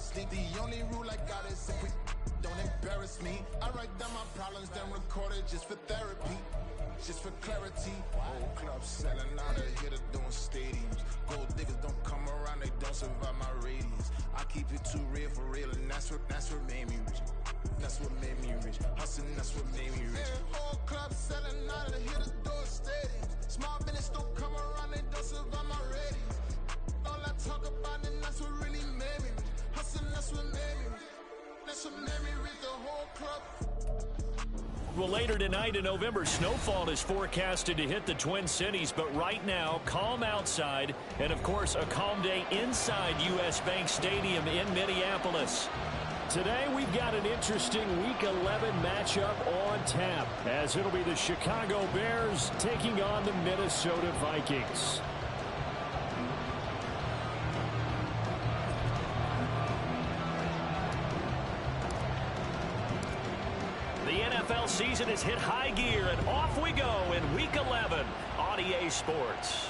sleep. The only rule I got is if we don't embarrass me. I write down my problems, then record it just for therapy. Just for clarity, whole club selling out of here to doing stadiums. Gold diggers don't come around, they don't survive my radius. I keep it too real for real, and that's what made me rich. That's what made me rich. Hustling, that's what made me rich. Whole club selling out of here to doing stadiums. Small business don't come around, they don't survive my radius. All I talk about, and that's what really made me rich. Hustling, that's what made me rich. That's what made me rich. The whole club. Well, later tonight in November, snowfall is forecasted to hit the Twin Cities, but right now, calm outside, and of course, a calm day inside U.S. Bank Stadium in Minneapolis. Today, we've got an interesting Week 11 matchup on tap, as it'll be the Chicago Bears taking on the Minnesota Vikings. The NFL season has hit high gear, and off we go in Week 11 on EA Sports.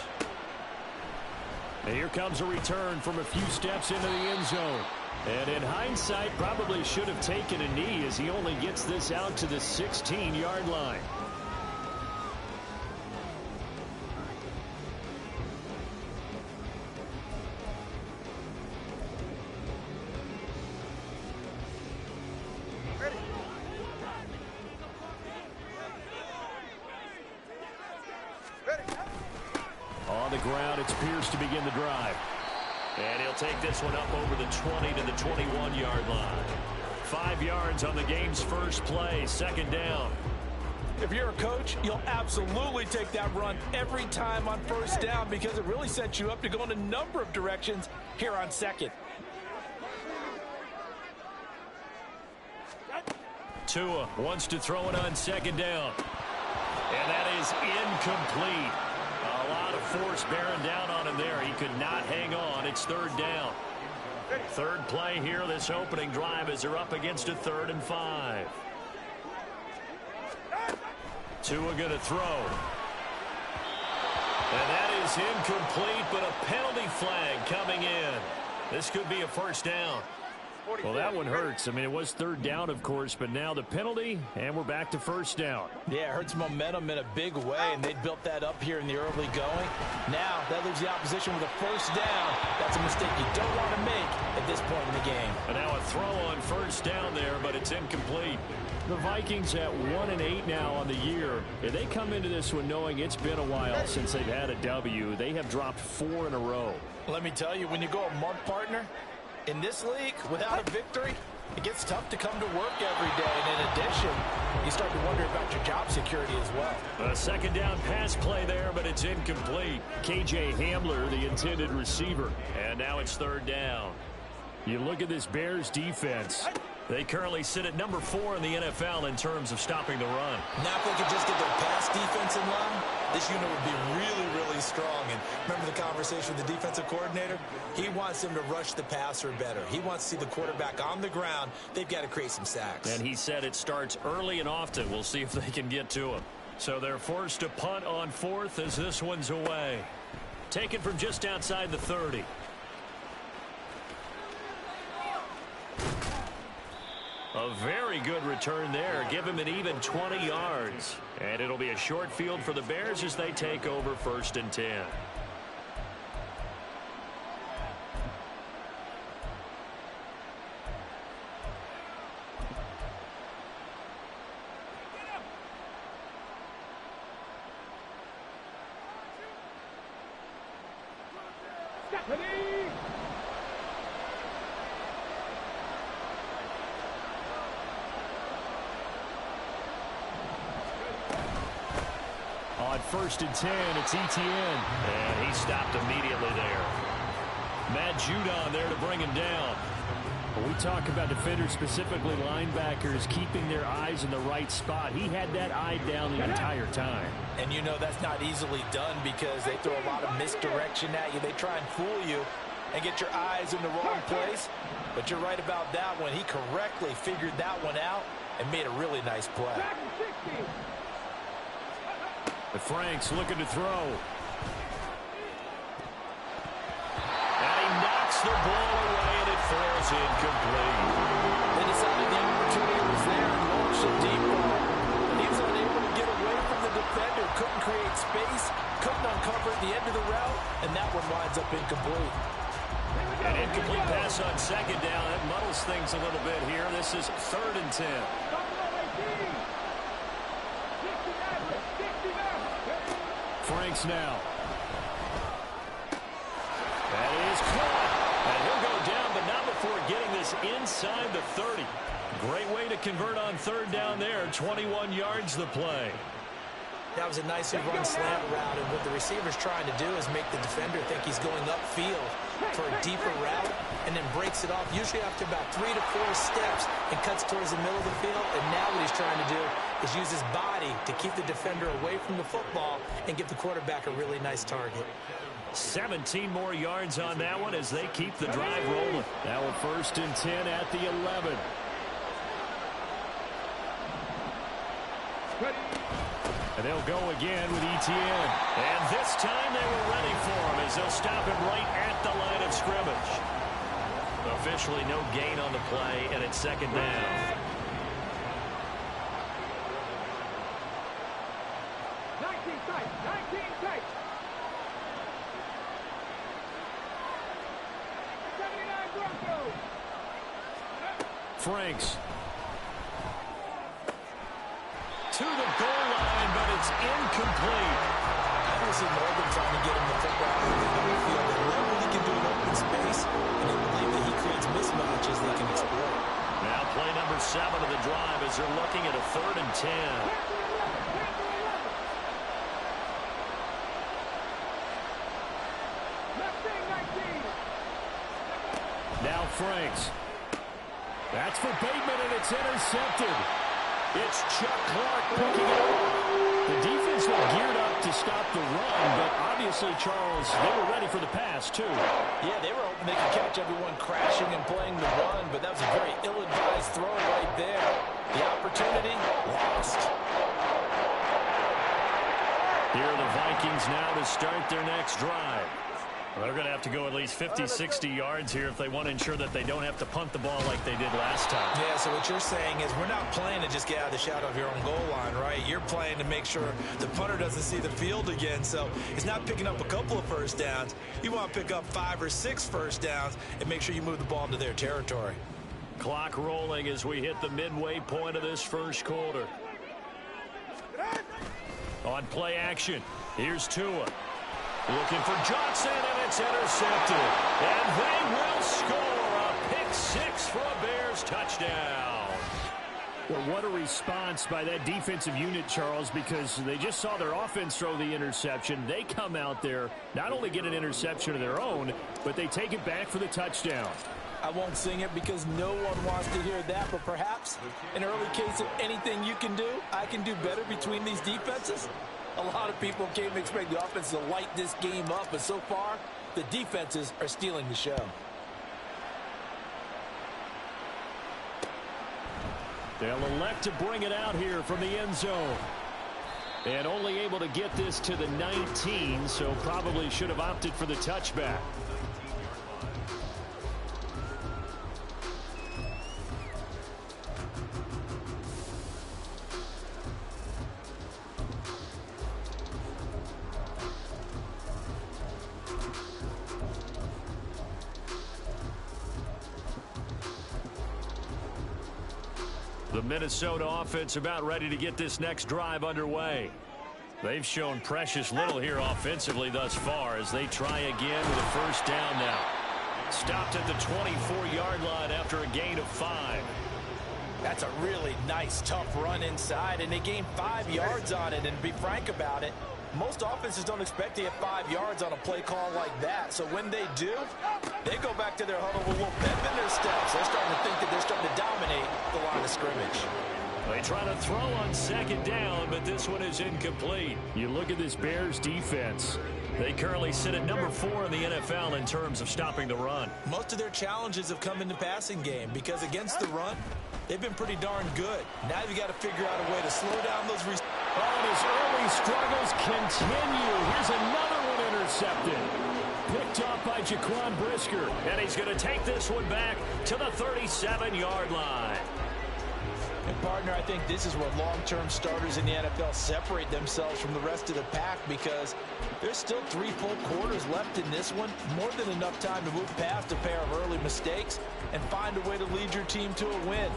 And here comes a return from a few steps into the end zone. And in hindsight, probably should have taken a knee as he only gets this out to the 16-yard line. On the ground, it's Pierce to begin the drive. And he'll take this one up over the 20 to the 21-yard line. 5 yards on the game's first play, second down. If you're a coach, you'll absolutely take that run every time on first down because it really sets you up to go in a number of directions here on second. Tua wants to throw it on second down. And that is incomplete. A lot of force bearing down on him there. He could not hang on. It's third down. Third play here, this opening drive, as they're up against a 3rd and 5. Tua going to throw. And that is incomplete, but a penalty flag coming in. This could be a first down. Well, that one hurts. I mean, it was third down, of course, but now the penalty, and we're back to first down. Yeah, it hurts momentum in a big way, and they built that up here in the early going. Now, that leaves the opposition with a first down. That's a mistake you don't want to make at this point in the game. And now a throw on first down there, but it's incomplete. The Vikings at 1-8 now on the year. If they come into this one knowing it's been a while since they've had a W, they have dropped 4 in a row. Let me tell you, when you go a month partner, in this league, without a victory, it gets tough to come to work every day. And in addition, you start to wonder about your job security as well. A second down pass play there, but it's incomplete. KJ Hamler, the intended receiver. And now it's third down. You look at this Bears defense. They currently sit at number 4 in the NFL in terms of stopping the run. Now if they could just get their pass defense in line, this unit would be really, really strong. And remember the conversation with the defensive coordinator? He wants them to rush the passer better. He wants to see the quarterback on the ground. They've got to create some sacks. And he said it starts early and often. We'll see if they can get to him. So they're forced to punt on 4th as this one's away. Taken from just outside the 30. A very good return there. Give him an even 20 yards. And it'll be a short field for the Bears as they take over 1st and 10. On 1st and 10, it's Etienne. And he stopped immediately there. Matt Judon there to bring him down. When we talk about defenders, specifically linebackers, keeping their eyes in the right spot, he had that eye down the entire time. And you know that's not easily done because they throw a lot of misdirection at you. They try and fool you and get your eyes in the wrong place. But you're right about that one. He correctly figured that one out and made a really nice play. But Frank's looking to throw. And he knocks the ball away, and it falls incomplete. They decided the opportunity was there and launched a deep ball. He was unable to get away from the defender, couldn't create space, couldn't uncover at the end of the route, and that one winds up incomplete. An incomplete pass on second down. That muddles things a little bit here. This is 3rd and 10. Franks now. That is caught. And he'll go down, but not before getting this inside the 30. Great way to convert on 3rd down there. 21 yards the play. That was a nicely run slant route, and what the receiver's trying to do is make the defender think he's going upfield for a deeper route and then breaks it off, usually after about 3 to 4 steps, and cuts towards the middle of the field. And now what he's trying to do is use his body to keep the defender away from the football and give the quarterback a really nice target. 17 more yards on that one as they keep the drive rolling. Now a 1st and 10 at the 11. And they'll go again with Etienne. And this time they were ready for him as they'll stop him right at the line of scrimmage. Officially no gain on the play, and it's 2nd down. Franks. To the goal line, but it's incomplete. I don't see Morgan trying to get him the football in the field. They love what he can do in open space, and they believe that he creates mismatches they can exploit. Now play number 7 of the drive as they're looking at a 3rd and 10. Now Franks. That's for Bateman, and it's intercepted. It's Chuck Clark picking it up. The defense was geared up to stop the run, but obviously, Charles, they were ready for the pass, too. Yeah, they were hoping they could catch everyone crashing and playing the run, but that was a very ill-advised throw right there. The opportunity lost. Here are the Vikings now to start their next drive. Well, they're going to have to go at least 50, 60 yards here if they want to ensure that they don't have to punt the ball like they did last time. Yeah, so what you're saying is we're not playing to just get out of the shadow of your own goal line, right? You're playing to make sure the punter doesn't see the field again. So it's not picking up a couple of first downs. You want to pick up 5 or 6 first downs and make sure you move the ball into their territory. Clock rolling as we hit the midway point of this first quarter. On play action, here's Tua. Looking for Johnson, and it's intercepted. And they will score a pick 6 for a Bears touchdown. Well, what a response by that defensive unit, Charles, because they just saw their offense throw the interception. They come out there, not only get an interception of their own, but they take it back for the touchdown. I won't sing it because no one wants to hear that, but perhaps an early case of anything you can do, I can do better between these defenses. A lot of people came to expect the offense to light this game up, but so far, the defenses are stealing the show. They'll elect to bring it out here from the end zone. And only able to get this to the 19, so probably should have opted for the touchback. The Minnesota offense about ready to get this next drive underway. They've shown precious little here offensively thus far as they try again with a first down now. Stopped at the 24-yard line after a gain of 5. That's a really nice, tough run inside, and they gained 5 yards on it. And to be frank about it, most offenses don't expect to get 5 yards on a play call like that. So when they do, they go back to their huddle with a little pep in their steps. They're starting to think that they're starting to dominate the line of scrimmage. They try to throw on second down, but this one is incomplete. You look at this Bears defense. They currently sit at number 4 in the NFL in terms of stopping the run. Most of their challenges have come in the passing game because against the run, they've been pretty darn good. Now you've got to figure out a way to slow down those receivers. Oh, and his early struggles continue. Here's another one intercepted. picked off by Jaquan Brisker. And he's going to take this one back to the 37-yard line. And, partner, I think this is where long-term starters in the NFL separate themselves from the rest of the pack, because there's still 3 full quarters left in this one. More than enough time to move past a pair of early mistakes and find a way to lead your team to a win.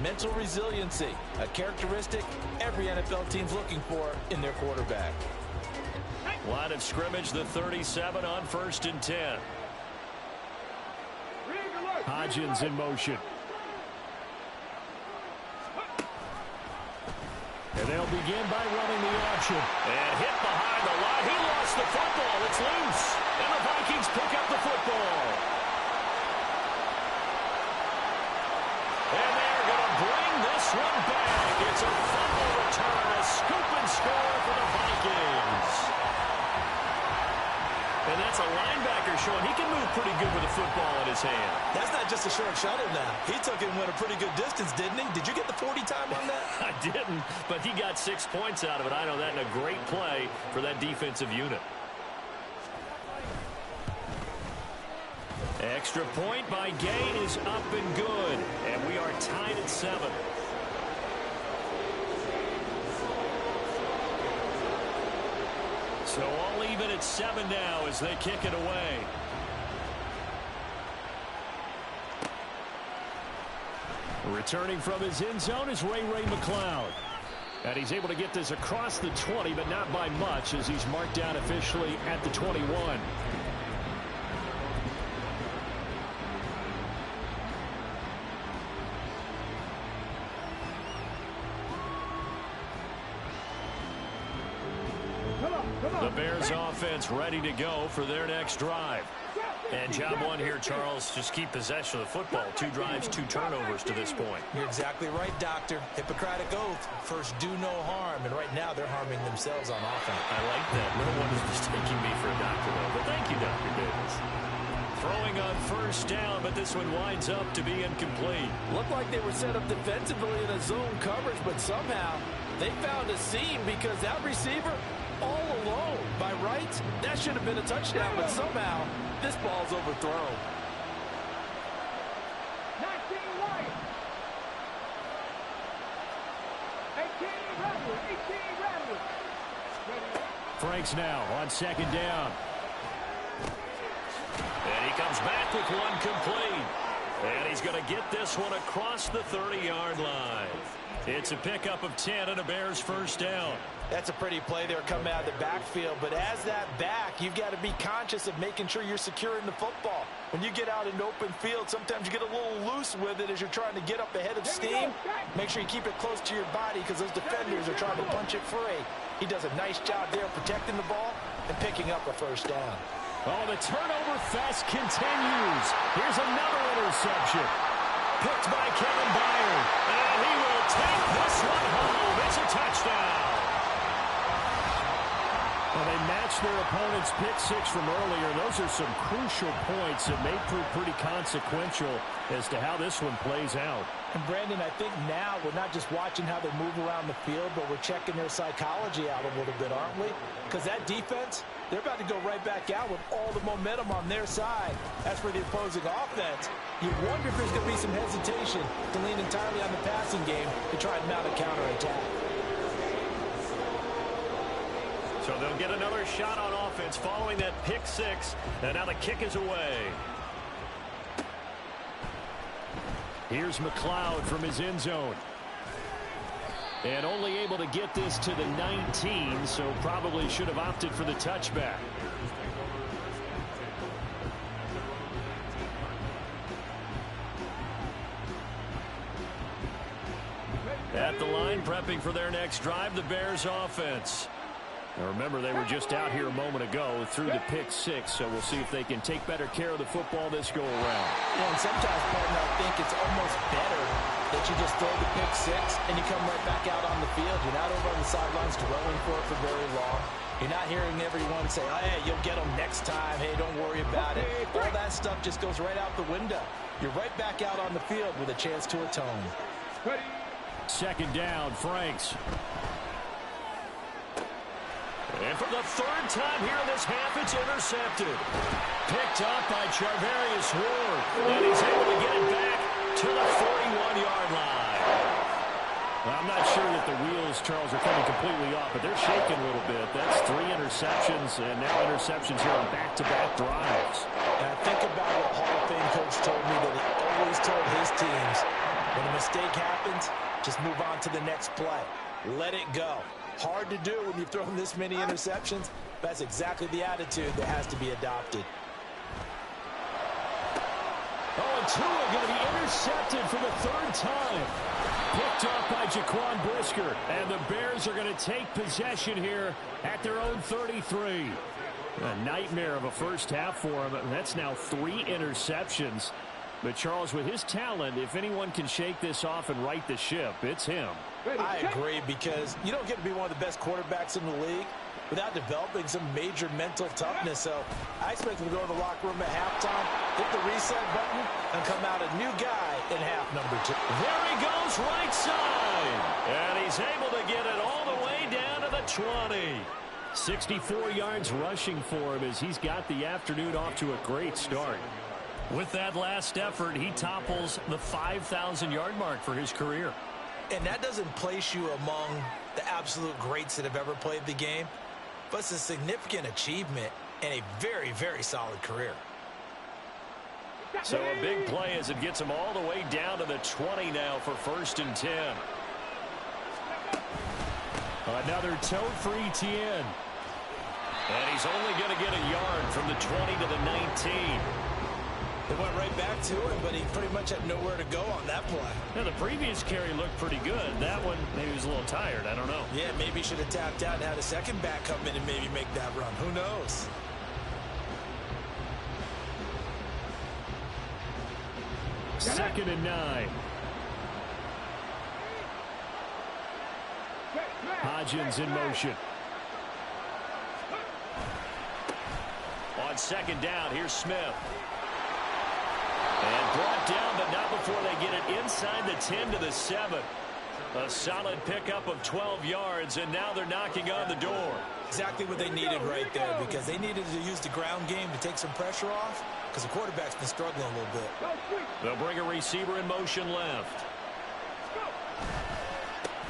Mental resiliency, a characteristic every NFL team's looking for in their quarterback. Line of scrimmage, the 37 on 1st and 10. Hodgins in motion. And they'll begin by running the option. And hit behind the line. He lost the football. It's loose. And the Vikings pick up the football. And they're going to bring this one back. It's a fumble return, a scoop and score for the Vikings. And that's a linebacker showing he can move pretty good with a football in his hand. That's not just a short shuttle now. He took it and went a pretty good distance, didn't he? Did you get the 40 time on that? I didn't, but he got 6 points out of it. I know that in a great play for that defensive unit. Extra point by Gain is up and good. And we are tied at 7. So all even at 7 now as they kick it away. Returning from his end zone is Ray McLeod. And he's able to get this across the 20, but not by much, as he's marked down officially at the 21. The Bears offense ready to go for their next drive. And job one here, Charles, just keep possession of the football. 2 drives, 2 turnovers to this point. You're exactly right, Doctor. Hippocratic oath. First, do no harm. And right now, they're harming themselves on offense. I like that. No one is mistaking me for a doctor, though. But thank you, Dr. Davis. Throwing on 1st down, but this one winds up to be incomplete. Looked like they were set up defensively in a zone coverage, but somehow they found a seam because that receiver all alone. By rights, that should have been a touchdown, but somehow this ball's overthrown. 19 right. 18 Redwood. 18 Redwood. Franks now on 2nd down. And he comes back with one complete. And he's going to get this one across the 30-yard line. It's a pickup of 10 and a Bears 1st down. That's a pretty play there coming out of the backfield. But as that back, you've got to be conscious of making sure you're securing the football. When you get out in open field, sometimes you get a little loose with it as you're trying to get up ahead of steam. Make sure you keep it close to your body because those defenders are trying to punch it free. He does a nice job there protecting the ball and picking up a 1st down. Oh, the turnover fest continues. Here's another interception. Picked by Kevin Byard. And he will take this one home. It's a touchdown. Well, they matched their opponent's pick 6 from earlier. Those are some crucial points that may prove pretty consequential as to how this one plays out. And, Brandon, I think now we're not just watching how they move around the field, but we're checking their psychology out a little bit, aren't we? Because that defense, they're about to go right back out with all the momentum on their side. As for the opposing offense, you wonder if there's going to be some hesitation to lean entirely on the passing game to try and mount a counterattack. So they'll get another shot on offense following that pick 6. And now the kick is away. Here's McLeod from his end zone. And only able to get this to the 19, so probably should have opted for the touchback. At the line, prepping for their next drive, the Bears offense. Now remember, they were just out here a moment ago through the pick 6, so we'll see if they can take better care of the football this go around. Yeah, and sometimes, partner, I think it's almost better that you just throw the pick 6 and you come right back out on the field. You're not over on the sidelines dwelling for it for very long. You're not hearing everyone say, oh, hey, you'll get them next time. Hey, don't worry about it. All that stuff just goes right out the window. You're right back out on the field with a chance to atone. 2nd down, Franks. And And for the third time here in this half, it's intercepted. Picked up by Charvarius Ward. And he's able to get it back to the 41-yard line. Well, I'm not sure that the wheels, Charles, are coming completely off, but they're shaking a little bit. That's 3 interceptions, and now interceptions here on back-to-back drives. And I think about what Hall of Fame coach told me that he always told his teams, when a mistake happens, just move on to the next play. Let it go. Hard to do when you've thrown this many interceptions. That's exactly the attitude that has to be adopted. Oh, and Tua going to be intercepted for the third time. Picked up by Jaquan Brisker. And the Bears are going to take possession here at their own 33. A nightmare of a first half for him. That's now 3 interceptions. But, Charles, with his talent, if anyone can shake this off and right the ship, it's him. I agree, because you don't get to be one of the best quarterbacks in the league without developing some major mental toughness. So I expect him to go to the locker room at halftime, hit the reset button, and come out a new guy in half number 2. There he goes, right side. And he's able to get it all the way down to the 20. 64 yards rushing for him as he's got the afternoon off to a great start. With that last effort, he topples the 5,000-yard mark for his career. And that doesn't place you among the absolute greats that have ever played the game, but it's a significant achievement and a very, very solid career. So a big play as it gets him all the way down to the 20 now for 1st and 10. Another toe for Etienne. And he's only going to get a yard from the 20 to the 19. They went right back to him, but he pretty much had nowhere to go on that play. Now, the previous carry looked pretty good. That one, maybe he was a little tired. I don't know. Yeah, maybe he should have tapped out and had a second back come in and maybe make that run. Who knows? Second and 9. Hodgins in motion. On second down, here's Smith. And brought down, but not before they get it inside the 10 to the 7. A solid pickup of 12 yards, and now they're knocking on the door. Exactly what they needed right there, because they needed to use the ground game to take some pressure off, because the quarterback's been struggling a little bit. They'll bring a receiver in motion left.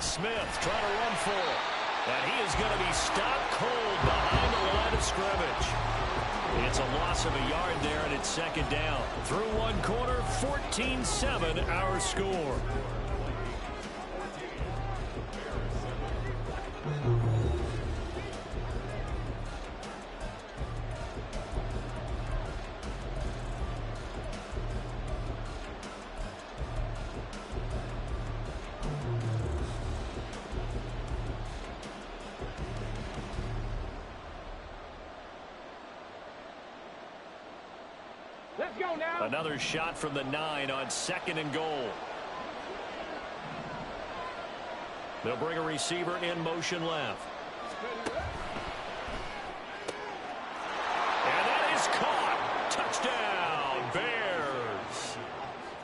Smith trying to run for it. And he is going to be stopped cold behind the line of scrimmage. It's a loss of a yard there, and it's second down. Through one quarter, 14-7 our score. Let's go now. Another shot from the 9 on second and goal. They'll bring a receiver in motion left. And that is caught. Touchdown, Bears.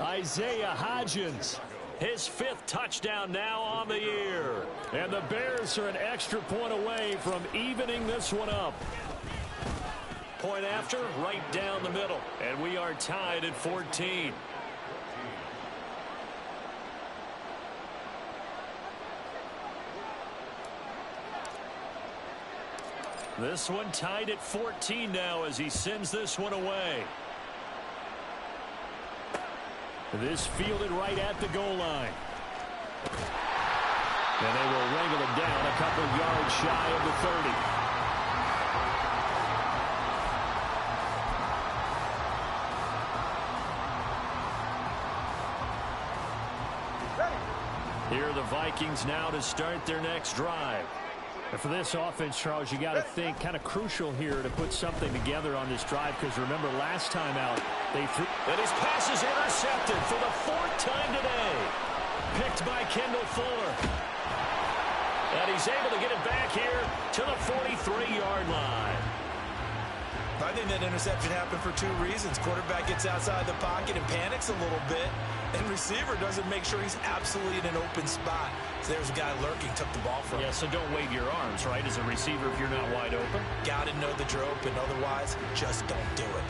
Isaiah Hodgins, his 5th touchdown now on the year. And the Bears are an extra point away from evening this one up. Point after, right down the middle. And we are tied at 14. This one tied at 14 now as he sends this one away. This fielded right at the goal line. And they will wrangle him down a couple yards shy of the 30. Here are the Vikings now to start their next drive. And for this offense, Charles, you got to think kind of crucial here to put something together on this drive, because remember last time out they threw. And his pass is intercepted for the 4th time today. Picked by Kendall Fuller. And he's able to get it back here to the 43-yard line. I think that interception happened for two reasons. Quarterback gets outside the pocket and panics a little bit, and receiver doesn't make sure he's absolutely in an open spot. So there's a guy lurking, took the ball from him. Yeah, so don't wave your arms, right, as a receiver if you're not wide open. Got to know that you're open. Otherwise, just don't do it.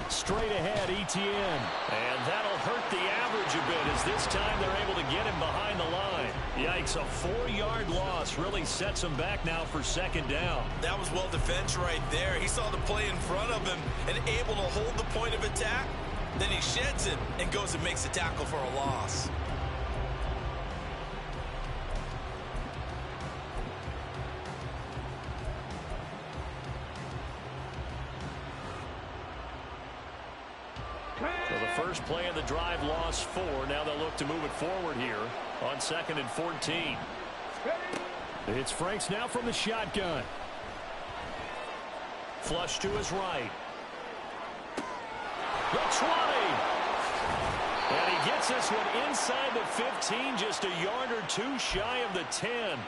Straight ahead, ETN. And that'll hurt the average a bit as this time they're able to get him behind the line. Yikes, a 4-yard loss really sets him back now for second down. That was well defense right there. He saw the play in front of him and able to hold the point of attack. Then he sheds it and goes and makes a tackle for a loss. So the first play of the drive lost 4. Now they'll look to move it forward here on 2nd and 14. It's Franks now from the shotgun. Flush to his right. The 20. And he gets this one inside the 15, just a yard or two shy of the 10.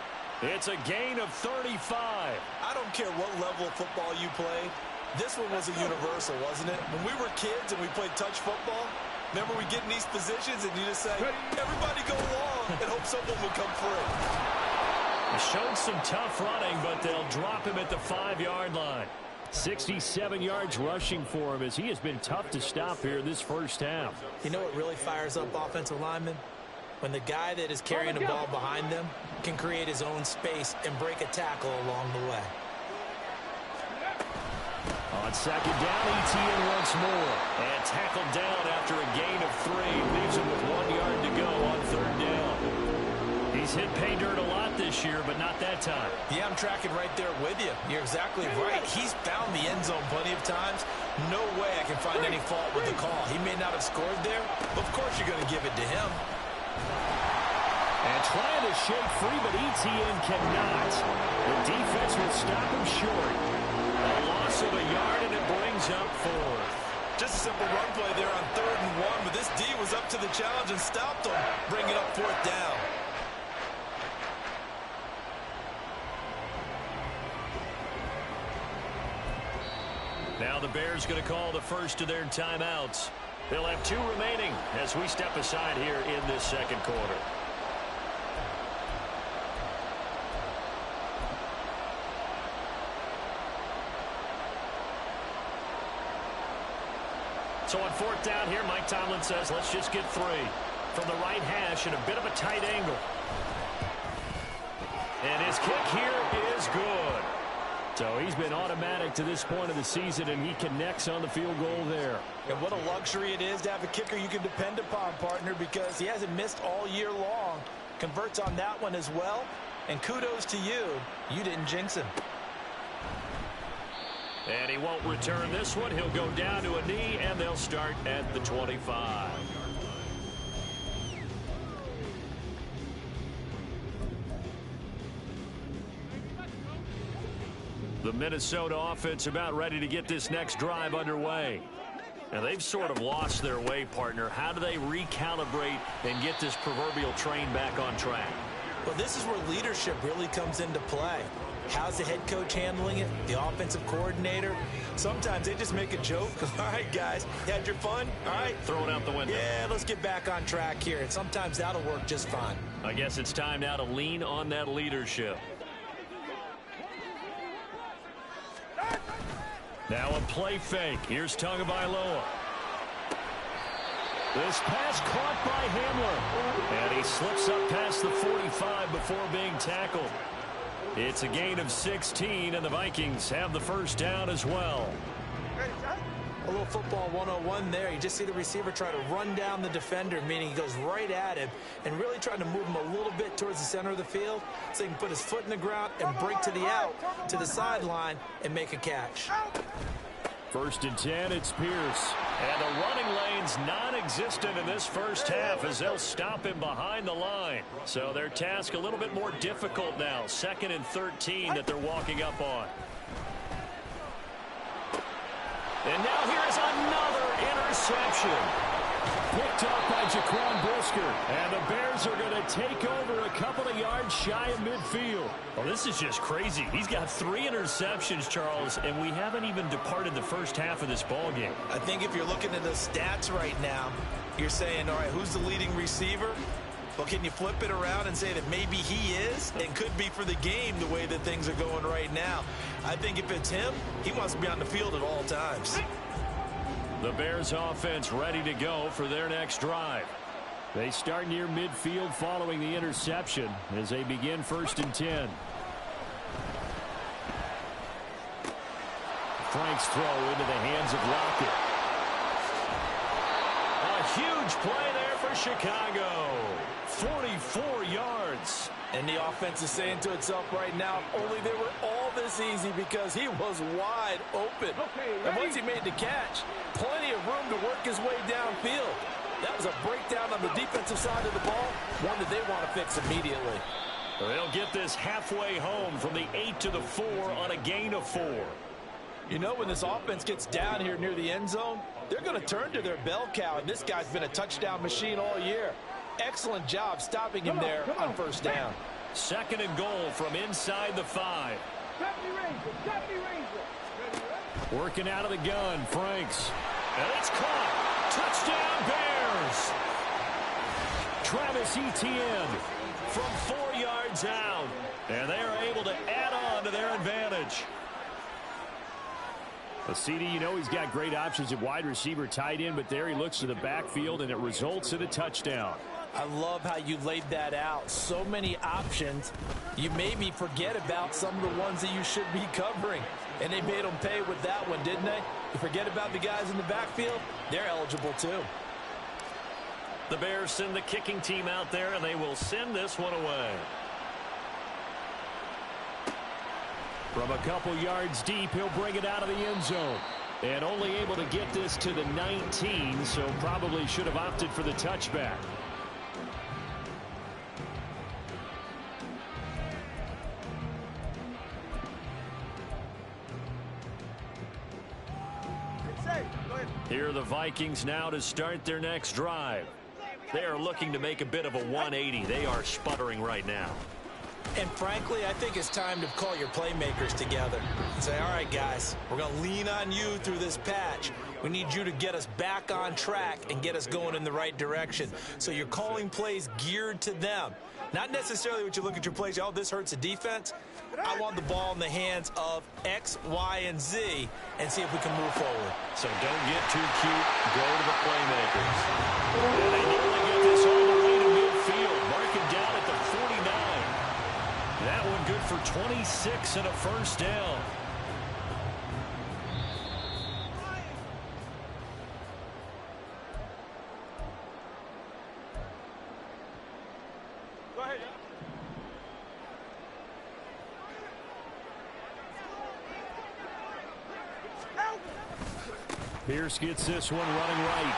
It's a gain of 35. I don't care what level of football you played. This one was a universal, wasn't it? When we were kids and we played touch football, remember we get in these positions and you just say, everybody go long and hope someone will come through. He showed some tough running, but they'll drop him at the 5-yard line. 67 yards rushing for him as he has been tough to stop here this first half. You know what really fires up offensive linemen? When the guy that is carrying the ball behind them can create his own space and break a tackle along the way. On second down, ETN once more. And tackled down after a gain of 3. Leaves him with 1 yard to go on 3rd down. He's hit pay dirt a lot this year, but not that time. Yeah, I'm tracking right there with you. You're exactly right. He's found the end zone plenty of times. No way I can find any fault with the call. He may not have scored there, but of course you're going to give it to him. And trying to shake free, but ETN cannot. The defense will stop him short. A loss of a yard, and it brings up 4th. Just a simple run play there on 3rd and 1, but this D was up to the challenge and stopped him, bringing up 4th down. Now the Bears going to call the first of their timeouts. They'll have 2 remaining as we step aside here in this second quarter. So on 4th down here, Mike Tomlin says, let's just get 3. From the right hash and a bit of a tight angle. And his kick here is good. So he's been automatic to this point of the season, and he connects on the field goal there. And what a luxury it is to have a kicker you can depend upon, partner, because he hasn't missed all year long. Converts on that one as well. And kudos to you. You didn't jinx him. And he won't return this one. He'll go down to a knee, and they'll start at the 25. The Minnesota offense about ready to get this next drive underway. And they've sort of lost their way, partner. How do they recalibrate and get this proverbial train back on track? Well, this is where leadership really comes into play. How's the head coach handling it? The offensive coordinator? Sometimes they just make a joke. All right, guys, you had your fun? All right. Throw it out the window. Yeah, let's get back on track here. And sometimes that'll work just fine. I guess it's time now to lean on that leadership. Now a play fake. Here's Tagovailoa. This pass caught by Hamler. And he slips up past the 45 before being tackled. It's a gain of 16, and the Vikings have the first down as well. A little football 101 there. You just see the receiver try to run down the defender, meaning he goes right at him and really trying to move him a little bit towards the center of the field so he can put his foot in the ground and break to the out, to the sideline, and make a catch. 1st and 10, it's Pierce. And the running lane's non-existent in this first half as they'll stop him behind the line. So their task a little bit more difficult now. 2nd and 13 that they're walking up on. And now here's another interception. picked up by Jaquan Brisker. And the Bears are going to take over a couple of yards shy of midfield. Well, this is just crazy. He's got 3 interceptions, Charles, and we haven't even departed the first half of this ball game. I think if you're looking at the stats right now, you're saying, all right, who's the leading receiver? Well, can you flip it around and say that maybe he is and could be for the game the way that things are going right now? I think if it's him, he wants to be on the field at all times. The Bears offense ready to go for their next drive. They start near midfield following the interception as they begin 1st and 10. Frank's throw into the hands of Lockett. A huge play there for Chicago. 44 yards. And the offense is saying to itself right now, only they were all this easy because he was wide open. And once he made the catch, plenty of room to work his way downfield. That was a breakdown on the defensive side of the ball, one that they want to fix immediately. They'll get this halfway home from the 8 to the 4 on a gain of 4. You know, when this offense gets down here near the end zone, they're going to turn to their bell cow, and this guy's been a touchdown machine all year. Excellent job stopping him there on 1st down. 2nd and goal from inside the 5. Working out of the gun, Franks. And it's caught. Touchdown, Bears. Travis Etienne from 4 yards out. And they are able to add on to their advantage. A CD, you know he's got great options at wide receiver, tight end, but there he looks to the backfield, and it results in a touchdown. I love how you laid that out. So many options. You maybe forget about some of the ones that you should be covering. And they made them pay with that one, didn't they? You forget about the guys in the backfield, they're eligible too. The Bears send the kicking team out there, and they will send this one away. From a couple yards deep, he'll bring it out of the end zone. And only able to get this to the 19, so probably should have opted for the touchback. Here are the Vikings now to start their next drive. They are looking to make a bit of a 180. They are sputtering right now. And frankly, I think it's time to call your playmakers together and say, all right, guys, we're going to lean on you through this patch. We need you to get us back on track and get us going in the right direction. So you're calling plays geared to them. Not necessarily what you look at your plays, oh, this hurts the defense. I want the ball in the hands of X, Y, and Z and see if we can move forward. So don't get too cute. Go to the playmakers. And they nearly get this all the way to midfield. Mark it down at the 49. That one good for 26 and a 1st down. Go ahead. Pierce gets this one running right.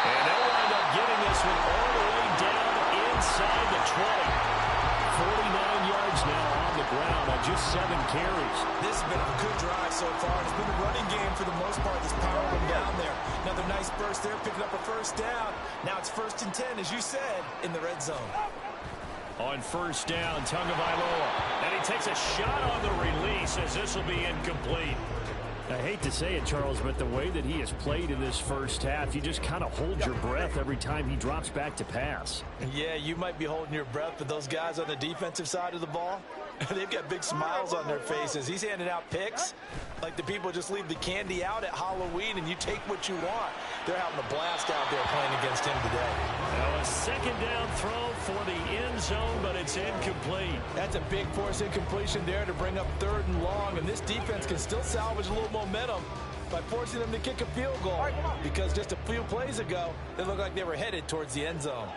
And they'll wind up getting this one all the way down inside the 20. 49 yards now on the ground on just 7 carries. This has been a good drive so far. It's been a running game for the most part. Just powering them down there. Another nice burst there, picking up a 1st down. Now it's 1st and 10, as you said, in the red zone. On 1st down, Tagovailoa. And he takes a shot on the release as this will be incomplete. I hate to say it, Charles, but the way that he has played in this first half, you just kind of hold your breath every time he drops back to pass. Yeah, you might be holding your breath, but those guys on the defensive side of the ball, they've got big smiles on their faces. He's handing out picks like the people just leave the candy out at Halloween and you take what you want. They're having a blast out there playing against him today. Now a 2nd down throw for the end zone, but it's incomplete. That's a big force incompletion there to bring up 3rd and long, and this defense can still salvage a little momentum by forcing them to kick a field goal, because just a few plays ago, they looked like they were headed towards the end zone.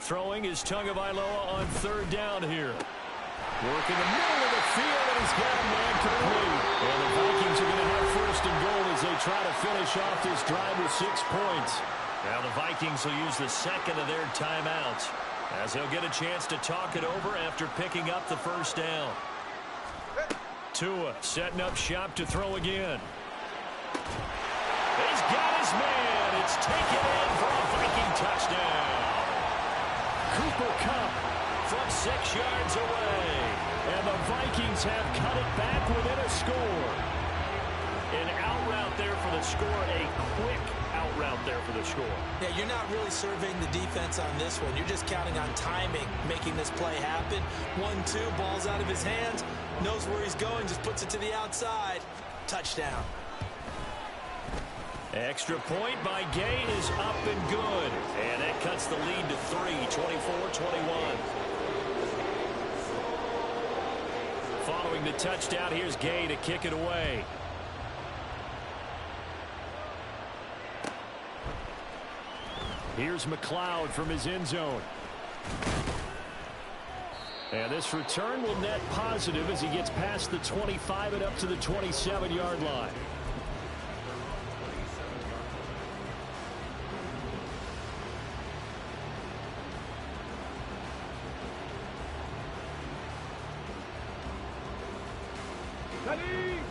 Throwing is Tagovailoa on 3rd down here. Working the middle of the field, and he's got a man complete. And the Vikings are going to have 1st and goal as they try to finish off this drive with 6 points. Now the Vikings will use the 2nd of their timeouts as they'll get a chance to talk it over after picking up the 1st down. Tua setting up shop to throw again. He's got his man. It's taken in for a Viking touchdown. Cooper Kupp from 6 yards away. And the Vikings have cut it back within a score. An out route there for the score. A quick out route there for the score. Yeah, you're not really surveying the defense on this one. You're just counting on timing, making this play happen. 1-2, ball's out of his hands. Knows where he's going, just puts it to the outside. Touchdown. Extra point by Gay is up and good. And that cuts the lead to 3, 24-21. Following the touchdown, here's Gay to kick it away. Here's McLeod from his end zone. And this return will net positive as he gets past the 25 and up to the 27-yard line.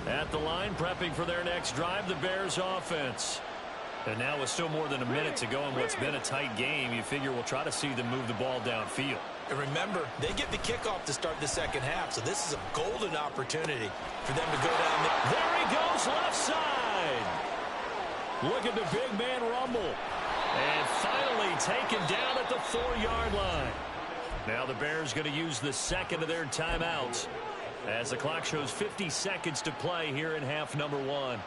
At the line, prepping for their next drive, the Bears offense. And now with still more than a minute to go in what's been a tight game, you figure we'll try to see them move the ball downfield. And remember, they get the kickoff to start the second half, so this is a golden opportunity for them to go down there. There he goes, left side. Look at the big man rumble. And finally taken down at the 4-yard line. Now the Bears going to use the second of their timeouts as the clock shows 50 seconds to play here in half number 1.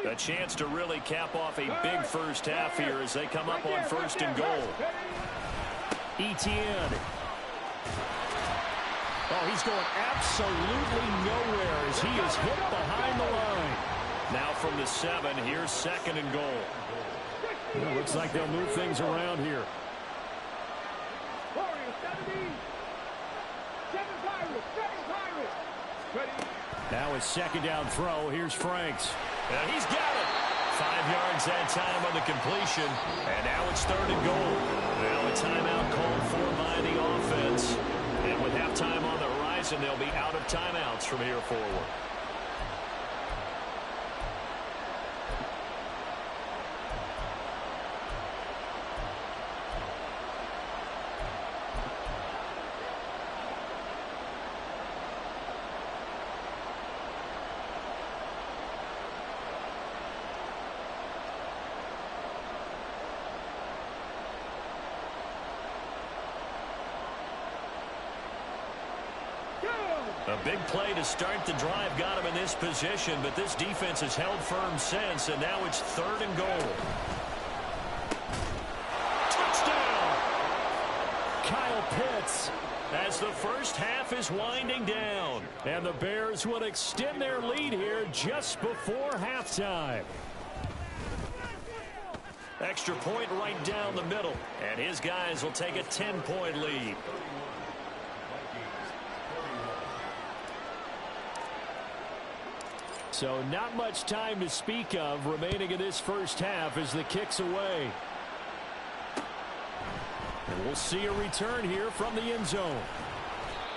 A chance to really cap off a big first half here as they come up on 1st and goal. Etienne. Oh, he's going absolutely nowhere as he is hit behind the line. Now from the 7, here's 2nd and goal. Well, looks like they'll move things around here. Now his 2nd down throw. Here's Franks. And he's got it. 5 yards that time on the completion. And now it's 3rd and goal. Well, a timeout called for by the offense. And with halftime on the horizon, they'll be out of timeouts from here forward. A big play to start the drive got him in this position, but this defense has held firm since, and now it's 3rd and goal. Touchdown! Kyle Pitts as the first half is winding down, and the Bears will extend their lead here just before halftime. Extra point right down the middle, and his guys will take a 10-point lead. So not much time to speak of remaining in this first half as the kick's away. And we'll see a return here from the end zone.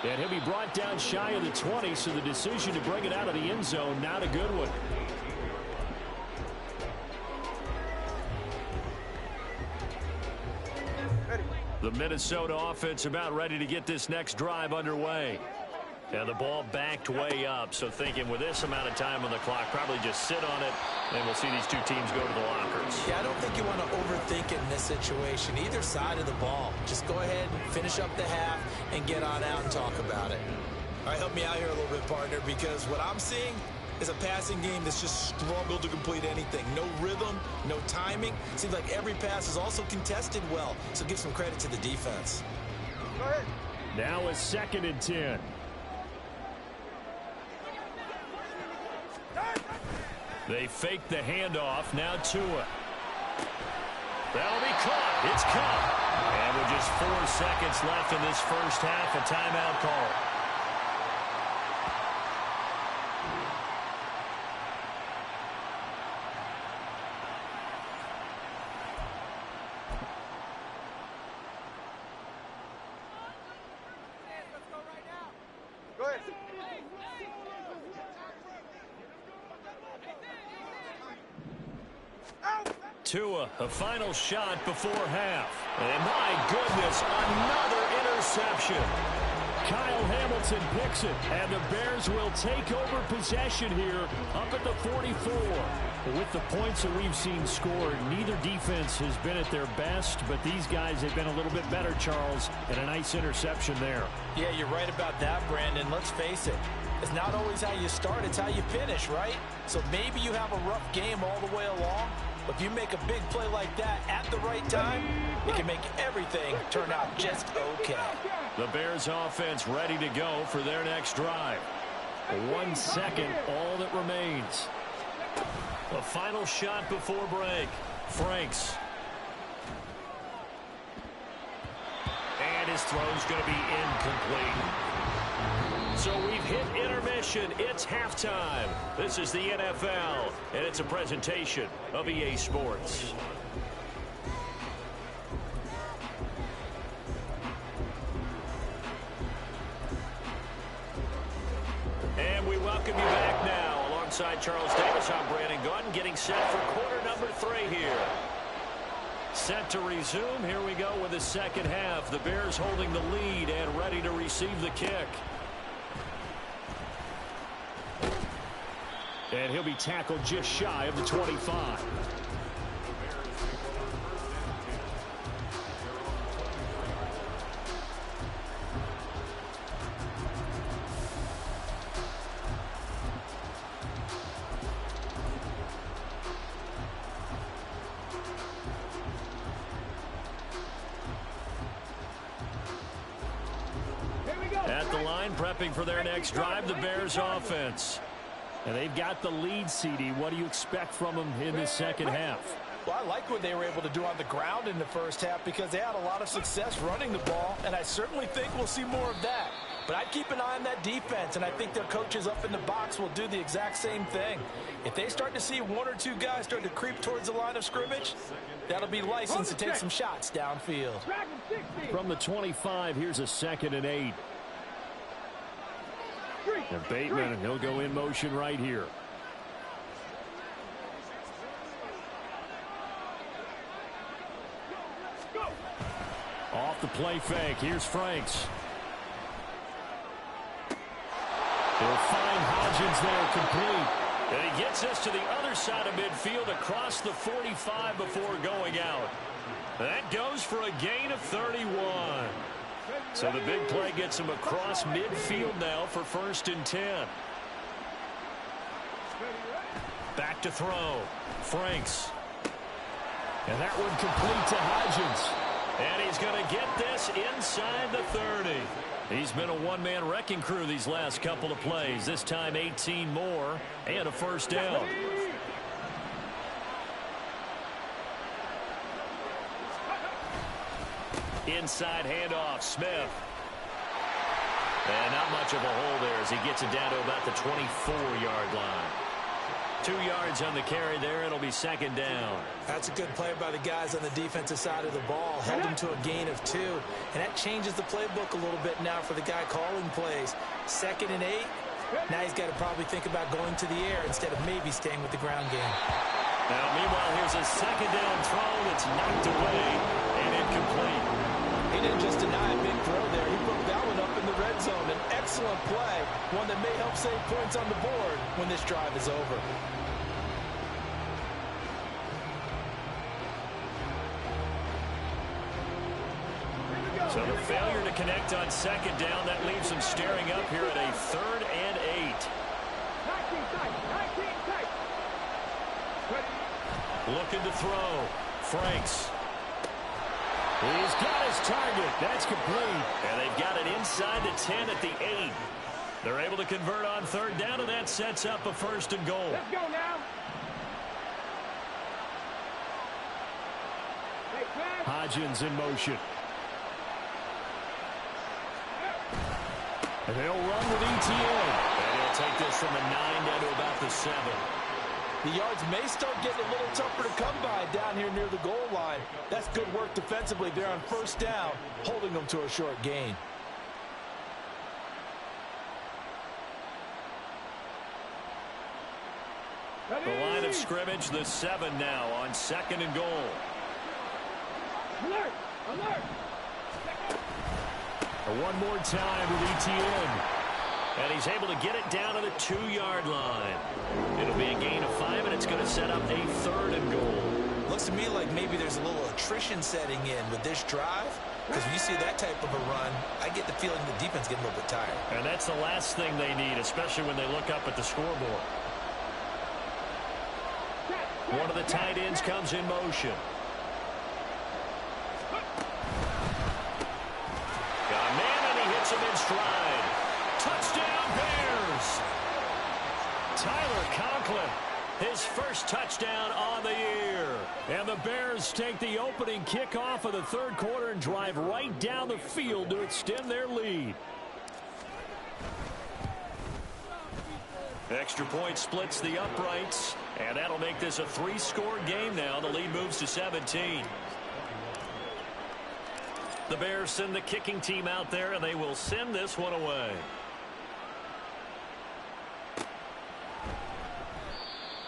And he'll be brought down shy of the 20, so the decision to bring it out of the end zone, not a good one. The Minnesota offense about ready to get this next drive underway. And the ball backed way up, so thinking with this amount of time on the clock, probably just sit on it, and we'll see these two teams go to the lockers. Yeah, I don't think you want to overthink it in this situation. Either side of the ball. Just go ahead and finish up the half and get on out and talk about it. All right, help me out here a little bit, partner, because what I'm seeing is a passing game that's just struggled to complete anything. No rhythm, no timing. Seems like every pass is also contested well, so give some credit to the defense. Go ahead. Now a 2nd and 10. They fake the handoff. Now Tua. That'll be caught. It's caught. And with just 4 seconds left in this first half, a timeout call. Tua, a final shot before half. And my goodness, another interception. Kyle Hamilton picks it, and the Bears will take over possession here up at the 44. With the points that we've seen scored, neither defense has been at their best, but these guys have been a little bit better, Charles, and a nice interception there. Yeah, you're right about that, Brandon. Let's face it. It's not always how you start, it's how you finish, right? So maybe you have a rough game all the way along, but if you make a big play like that at the right time, it can make everything turn out just okay. The Bears offense ready to go for their next drive. 1 second, all that remains. A final shot before break. Franks. And his throw's going to be incomplete. So we've hit intermission. It's halftime. This is the NFL, and it's a presentation of EA Sports. And we welcome you back now. Alongside Charles Davis, I'm Brandon Gordon, getting set for quarter number 3 here. Set to resume. Here we go with the second half. The Bears holding the lead and ready to receive the kick. And he'll be tackled just shy of the 25. At the line, prepping for their next drive, the Bears offense. And they've got the lead, CD. What do you expect from them in the second half? Well, I like what they were able to do on the ground in the first half because they had a lot of success running the ball, and I certainly think we'll see more of that. But I'd keep an eye on that defense, and I think their coaches up in the box will do the exact same thing. If they start to see 1 or 2 guys start to creep towards the line of scrimmage, that'll be license to take some shots downfield. From the 25, here's a 2nd and 8. And Bateman, and he'll go in motion right here. Off the play fake. Here's Franks. He'll find Hodgins there complete. And he gets us to the other side of midfield across the 45 before going out. That goes for a gain of 31. So the big play gets him across midfield now for 1st and 10. Back to throw. Franks. And that one complete to Hodgins. And he's going to get this inside the 30. He's been a one-man wrecking crew these last couple of plays. This time 18 more and a 1st down. Inside handoff, Smith. And not much of a hole there as he gets it down to about the 24-yard line. 2 yards on the carry there. It'll be 2nd down. That's a good play by the guys on the defensive side of the ball. Held him to a gain of 2. And that changes the playbook a little bit now for the guy calling plays. 2nd and 8. Now he's got to probably think about going to the air instead of maybe staying with the ground game. Now, meanwhile, here's a 2nd down throw that's knocked away and incomplete. He didn't just deny a big throw there. He broke that one up in the red zone. An excellent play, one that may help save points on the board when this drive is over. So the failure to connect on 2nd down, that leaves him staring up here at a 3rd and 8. Looking to throw. Franks. He's got his target. That's complete. And they've got it inside the 10 at the 8. They're able to convert on 3rd down, and that sets up a 1st and goal. Let's go now. Hodgins in motion. And they'll run with ETA. And he'll take this from the 9 down to about the 7. The yards may start getting a little tougher to come by down here near the goal line. That's good work defensively there on 1st down, holding them to a short gain. The line of scrimmage, the 7 now on 2nd and goal. Alert! Alert! One more time with ETN. And he's able to get it down to the 2-yard line. It'll be a gain of 5, and it's going to set up a 3rd and goal. Looks to me like maybe there's a little attrition setting in with this drive. Because when you see that type of a run, I get the feeling the defense getting a little bit tired. And that's the last thing they need, especially when they look up at the scoreboard. One of the tight ends comes in motion. Got a man, and he hits him in stride. Touchdown, Bears! Tyler Conklin, his first touchdown on the year. And the Bears take the opening kickoff of the 3rd quarter and drive right down the field to extend their lead. Extra point splits the uprights, and that'll make this a 3-score game now. The lead moves to 17. The Bears send the kicking team out there, and they will send this one away.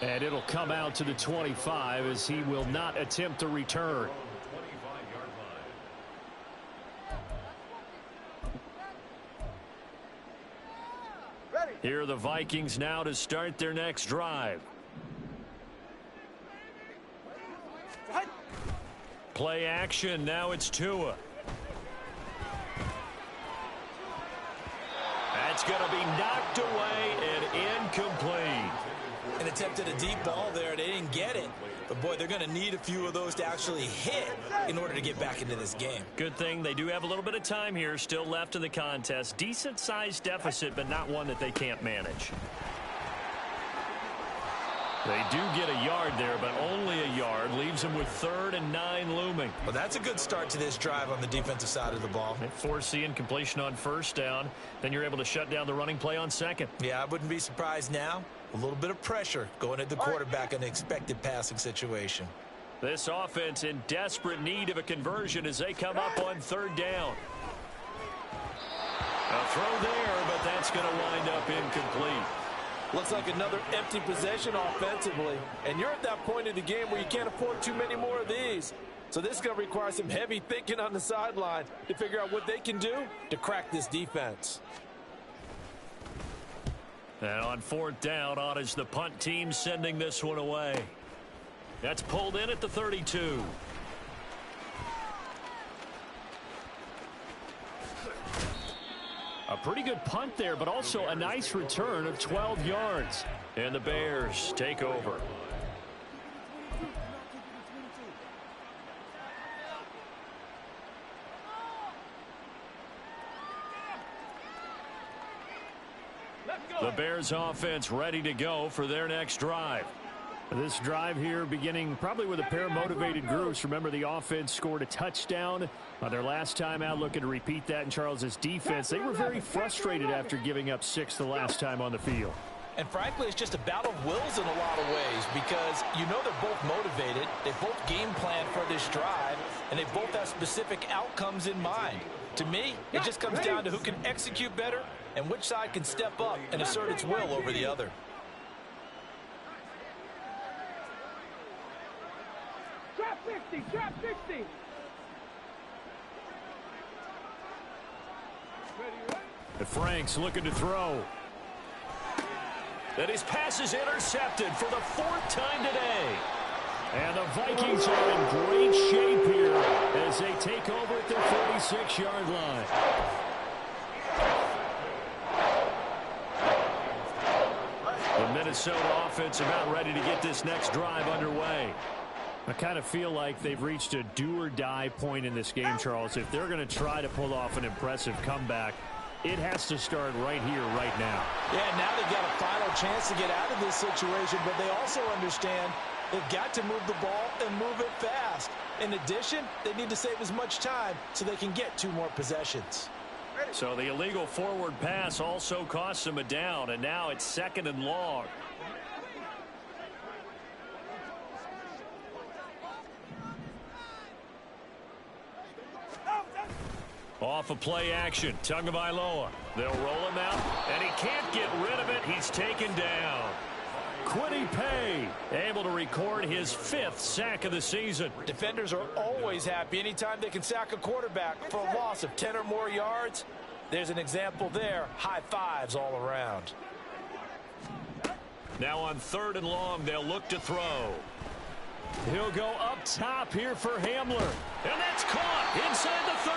And it'll come out to the 25 as he will not attempt to return. Here are the Vikings now to start their next drive. Play action. Now it's Tua. That's going to be knocked away and incomplete. And attempted a deep ball there. They didn't get it. But, boy, they're going to need a few of those to actually hit in order to get back into this game. Good thing they do have a little bit of time here still left in the contest. Decent-sized deficit, but not one that they can't manage. They do get a yard there, but only a yard. Leaves them with 3rd and 9 looming. Well, that's a good start to this drive on the defensive side of the ball. They force the incompletion on 1st down. Then you're able to shut down the running play on 2nd. Yeah, I wouldn't be surprised now. A little bit of pressure going at the quarterback in an expected passing situation. This offense in desperate need of a conversion as they come up on 3rd down. A throw there, but that's going to wind up incomplete. Looks like another empty possession offensively. And you're at that point in the game where you can't afford too many more of these. So this is going to require some heavy thinking on the sideline to figure out what they can do to crack this defense. And on 4th down, on is the punt team sending this one away. That's pulled in at the 32. A pretty good punt there, but also a nice return of 12 yards. And the Bears take over. The Bears offense ready to go for their next drive. This drive here beginning probably with a pair of motivated groups. Remember, the offense scored a touchdown on their last time out. Looking to repeat that in Charles's defense. They were very frustrated after giving up 6 the last time on the field. And frankly, it's just a battle of wills in a lot of ways because you know they're both motivated. They both game plan for this drive, and they both have specific outcomes in mind. To me, it just comes down to who can execute better and which side can step up and assert its will over the other. Trap 50, trap 50. And Frank's looking to throw. That his pass is intercepted for the 4th time today. And the Vikings are in great shape here as they take over at their 46-yard line. The Minnesota offense about ready to get this next drive underway. I kind of feel like they've reached a do-or-die point in this game, Charles. If they're going to try to pull off an impressive comeback, it has to start right here, right now. Yeah, now they've got a final chance to get out of this situation, but they also understand they've got to move the ball and move it fast. In addition, they need to save as much time so they can get 2 more possessions. So the illegal forward pass also costs them a down, and now it's 2nd and long. Off a play action, Tagovailoa. They'll roll him out, and he can't get rid of it. He's taken down. Quiddy Pay able to record his 5th sack of the season. Defenders are always happy anytime they can sack a quarterback for a loss of 10 or more yards. There's an example there. High fives all around. Now on 3rd and long, they'll look to throw. He'll go up top here for Hamler. And that's caught inside the 30.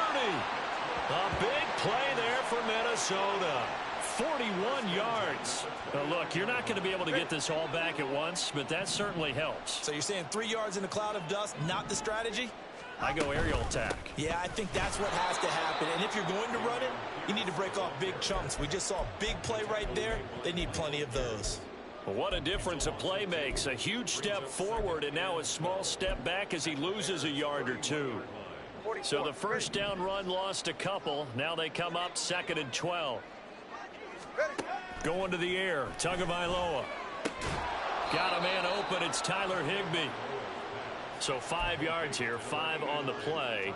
A big play there for Minnesota. 41 yards. Look, you're not going to be able to get this all back at once, but that certainly helps. So you're saying 3 yards in a cloud of dust, not the strategy? I go aerial attack. Yeah, I think that's what has to happen. And if you're going to run it, you need to break off big chunks. We just saw a big play right there. They need plenty of those. What a difference a play makes. A huge step forward and now a small step back as he loses a yard or two. So the first down run lost a couple. Now they come up 2nd and 12. Going to the air. Tagovailoa. Got a man open. It's Tyler Higbee. So 5 yards here. 5 on the play.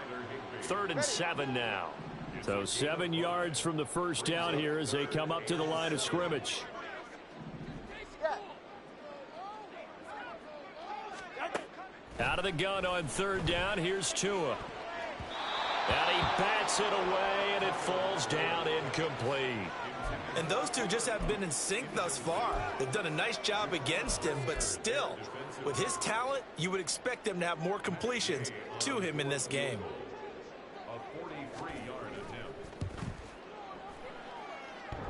3rd and 7 now. So 7 yards from the first down here as they come up to the line of scrimmage. Out of the gun on 3rd down. Here's Tua. And he bats it away, and it falls down incomplete. And those two just have been in sync thus far. They've done a nice job against him, but still, with his talent, you would expect them to have more completions to him in this game. A 43-yard attempt.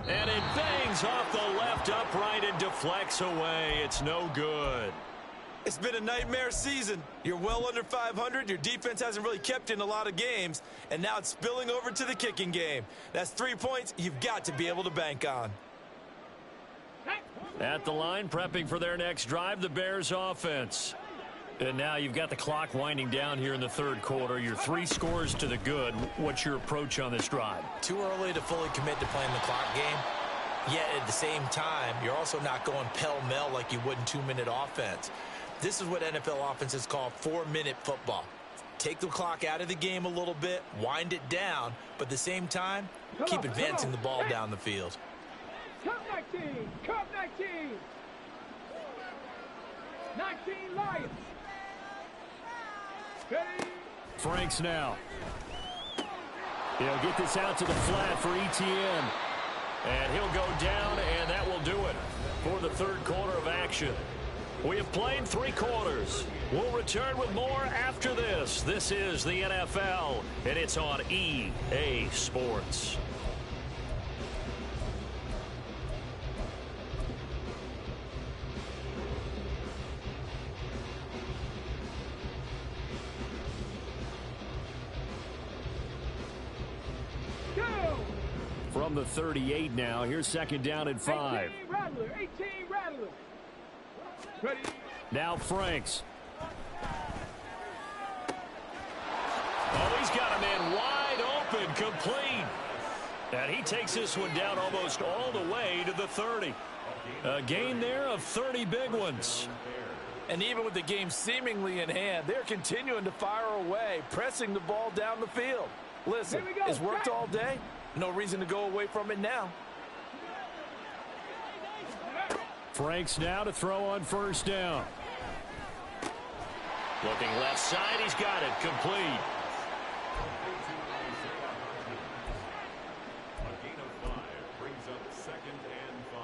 And it bangs off the left upright and deflects away. It's no good. It's been a nightmare season. You're well under 500. Your defense hasn't really kept in a lot of games, and now it's spilling over to the kicking game. That's 3 points you've got to be able to bank on. At the line, prepping for their next drive, the Bears offense. And now you've got the clock winding down here in the 3rd quarter. You're 3 scores to the good. What's your approach on this drive? Too early to fully commit to playing the clock game. Yet at the same time, you're also not going pell-mell like you would in 2-minute offense. This is what NFL offenses call 4-minute football. Take the clock out of the game a little bit, wind it down, but at the same time, keep advancing the ball down the field. Cup 19! Cup 19! 19 Lions! Ready? Franks now. He'll get this out to the flat for ETN. And he'll go down, and that will do it for the 3rd quarter of action. We have played 3 quarters. We'll return with more after this. This is the NFL, and it's on EA Sports. From the 38 now, here's 2nd down and 5. 18 Rattler, 18 Rattler. Ready? Now Franks. Oh, he's got a man wide open, complete. And he takes this one down almost all the way to the 30. A gain there of 30 big ones. And even with the game seemingly in hand, they're continuing to fire away, pressing the ball down the field. Listen, it's worked all day. No reason to go away from it now. Franks now to throw on 1st down. Looking left side, he's got it, complete. A gain of 5 brings up 2nd and 5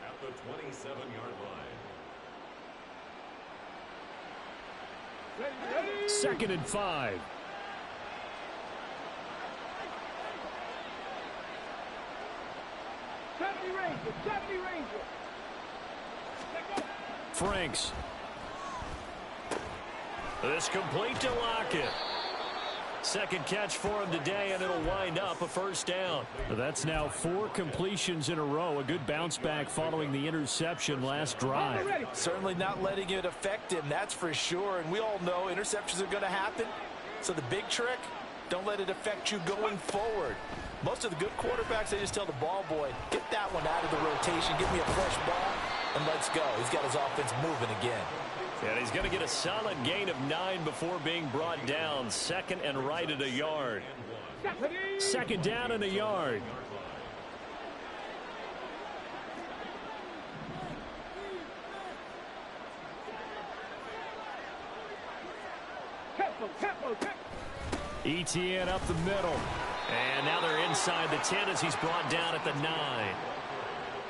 at the 27-yard line. 2nd and 5. Franks. This complete to Lockett. 2nd catch for him today, and it'll wind up a 1st down. That's now 4 completions in a row. A good bounce back following the interception last drive. Certainly not letting it affect him, that's for sure. And we all know interceptions are going to happen. So the big trick, don't let it affect you going forward. Most of the good quarterbacks, they just tell the ball boy, get that one out of the rotation, give me a fresh ball, and let's go. He's got his offense moving again. And he's going to get a solid gain of 9 before being brought down. 2nd and right at a yard. 2nd down and a yard. ETN up the middle. And now they're inside the 10 as he's brought down at the 9.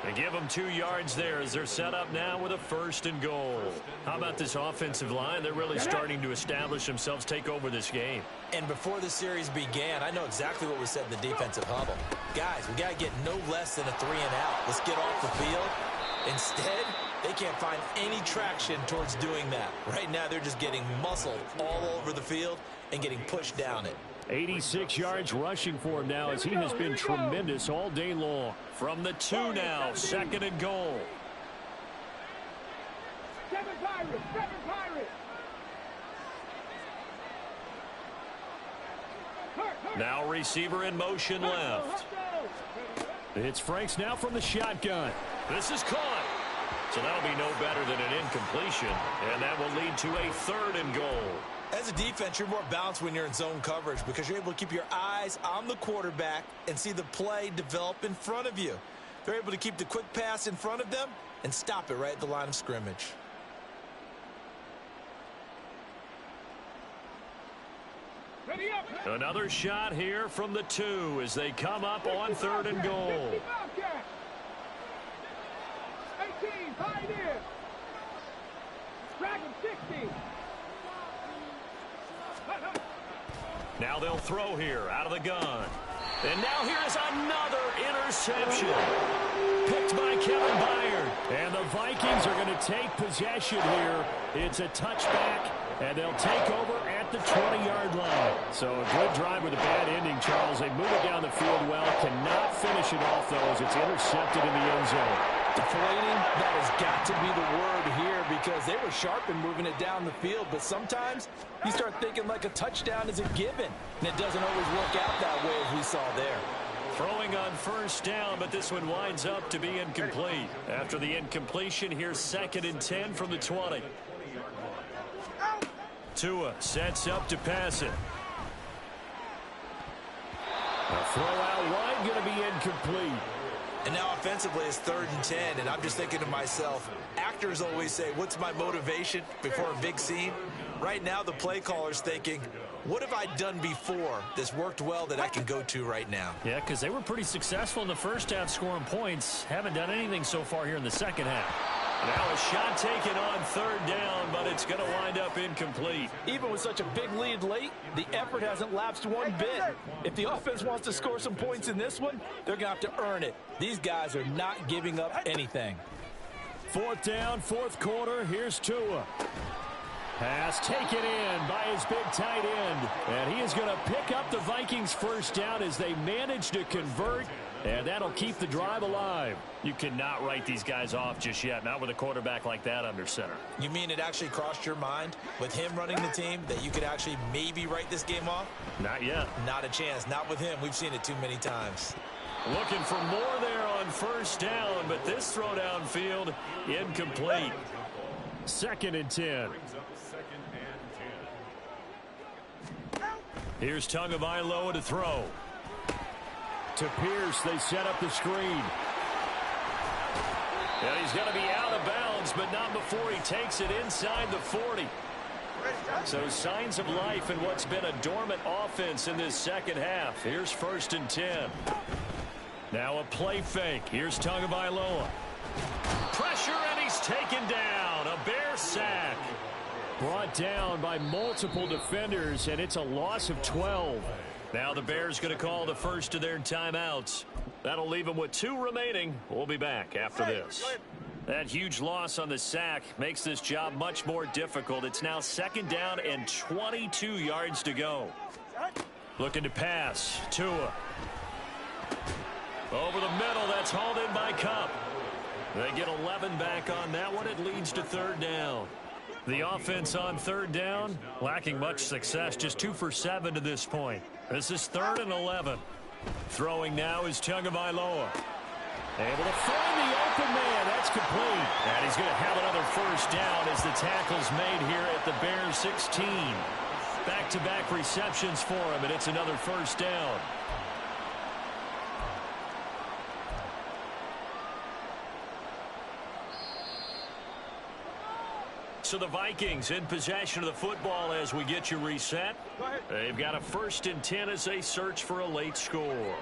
They give them 2 yards there as they're set up now with a 1st and goal. How about this offensive line? They're really starting to establish themselves, take over this game. And before the series began, I know exactly what was said in the defensive huddle. Guys, we got to get no less than a 3 and out. Let's get off the field. Instead, they can't find any traction towards doing that. Right now, they're just getting muscled all over the field and getting pushed down it. 86 yards rushing for him now as he has been tremendous all day long. From the 2 now, 2nd and goal. 7 Pirates, 7 Pirates. Now receiver in motion left. It's Franks now from the shotgun. This is caught. So that'll be no better than an incompletion, and that will lead to a 3rd and goal. As a defense, you're more balanced when you're in zone coverage because you're able to keep your eyes on the quarterback and see the play develop in front of you. They're able to keep the quick pass in front of them and stop it right at the line of scrimmage. Another shot here from the 2 as they come up on 3rd and goal. 18, Pioneer. Dragon 60. Now they'll throw here out of the gun. And now here's another interception. Picked by Kevin Byard. And the Vikings are going to take possession here. It's a touchback, and they'll take over at the 20-yard line. So a good drive with a bad ending, Charles. They move it down the field well. Cannot finish it off, though, as it's intercepted in the end zone. Deflating, that has got to be the word here because they were sharp in moving it down the field. But sometimes you start thinking like a touchdown is a given, and it doesn't always work out that way as we saw there. Throwing on 1st down, but this one winds up to be incomplete. After the incompletion, here's 2nd and 10 from the 20. Tua sets up to pass it. A throw out wide, going to be incomplete. And now offensively it's 3rd and 10, and I'm just thinking to myself, actors always say, what's my motivation before a big scene? Right now the play caller's thinking, what have I done before that's worked well that I can go to right now? Yeah, because they were pretty successful in the first half scoring points. Haven't done anything so far here in the second half. Now a shot taken on 3rd down, but it's going to wind up incomplete. Even with such a big lead late, the effort hasn't lapsed one bit. If the offense wants to score some points in this one, they're going to have to earn it. These guys are not giving up anything. 4th down, 4th quarter. Here's Tua. Pass taken in by his big tight end. And he is going to pick up the Vikings' 1st down as they manage to convert. And that'll keep the drive alive. You cannot write these guys off just yet, not with a quarterback like that under center. You mean it actually crossed your mind with him running the team that you could actually maybe write this game off? Not yet. Not a chance. Not with him. We've seen it too many times. Looking for more there on 1st down, but this throw downfield incomplete. 2nd and 10. Here's Tagovailoa to throw. To Pierce, they set up the screen. And he's going to be out of bounds, but not before he takes it inside the 40. So signs of life in what's been a dormant offense in this second half. Here's 1st and 10. Now a play fake. Here's Tagovailoa. Pressure, and he's taken down. A Bear sack. Brought down by multiple defenders, and it's a loss of 12. Now the Bears going to call the first of their timeouts. That'll leave them with 2 remaining. We'll be back after this. That huge loss on the sack makes this job much more difficult. It's now 2nd down and 22 yards to go. Looking to pass. Tua. Over the middle. That's hauled in by Cup. They get 11 back on that one. It leads to 3rd down. The offense on 3rd down, lacking much success. Just 2 for 7 to this point. This is 3rd and 11. Throwing now is Tagovailoa. Able to find the open man. That's complete. And he's going to have another 1st down as the tackle's made here at the Bears 16. Back-to-back receptions for him, and it's another 1st down. So the Vikings in possession of the football as we get you reset. They've got a 1st and 10 as they search for a late score.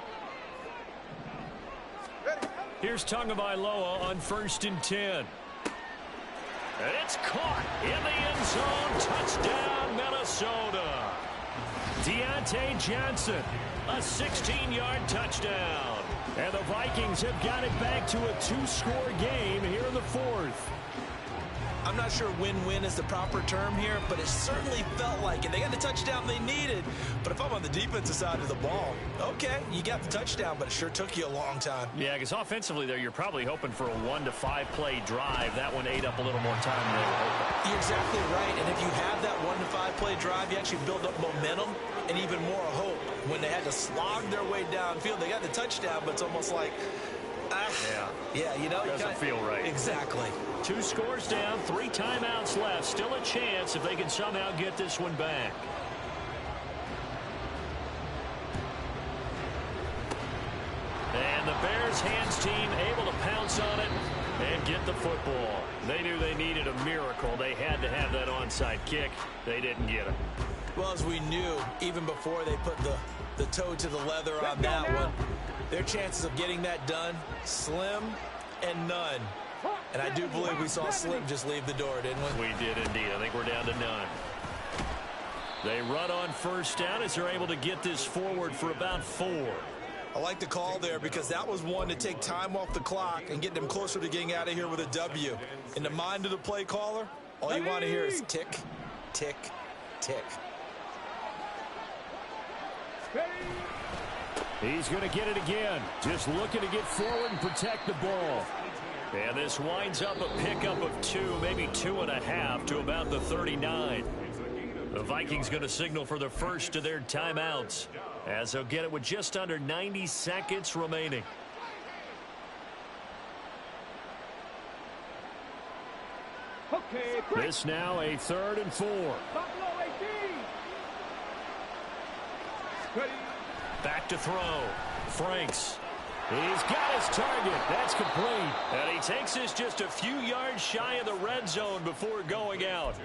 Here's Tagovailoa on 1st and 10. And it's caught in the end zone. Touchdown, Minnesota. Deontay Johnson, a 16-yard touchdown. And the Vikings have got it back to a 2-score game here in the 4th. I'm not sure win-win is the proper term here, but it certainly felt like it. They got the touchdown they needed, but if I'm on the defensive side of the ball, okay, you got the touchdown, but it sure took you a long time. Yeah, because offensively there, you're probably hoping for a 1 to 5 play drive. That one ate up a little more time than they were hoping. You're exactly right, and if you have that 1 to 5 play drive, you actually build up momentum and even more hope. When they had to slog their way downfield, they got the touchdown, but it's almost like, yeah, you know, doesn't feel right. Exactly. 2 scores down, 3 timeouts left. Still a chance if they can somehow get this one back. And the Bears hands team able to pounce on it and get the football. They knew they needed a miracle. They had to have that onside kick. They didn't get it. Well, as we knew, even before they put the toe to the leather on that one, their chances of getting that done, slim and none. And I do believe we saw Slim just leave the door, didn't we? We did indeed. I think we're down to none. They run on 1st down as they're able to get this forward for about 4. I like the call there because that was one to take time off the clock and get them closer to getting out of here with a W. In the mind of the play caller, all you want to hear is tick, tick, tick. He's going to get it again. Just looking to get forward and protect the ball. And this winds up a pickup of 2, maybe 2.5 to about the 39. The Vikings going to signal for the first of their timeouts as they'll get it with just under 90 seconds remaining. Okay, this now a 3rd and 4. Buffalo 18. Back to throw. Franks. He's got his target. That's complete. And he takes this just a few yards shy of the red zone before going out.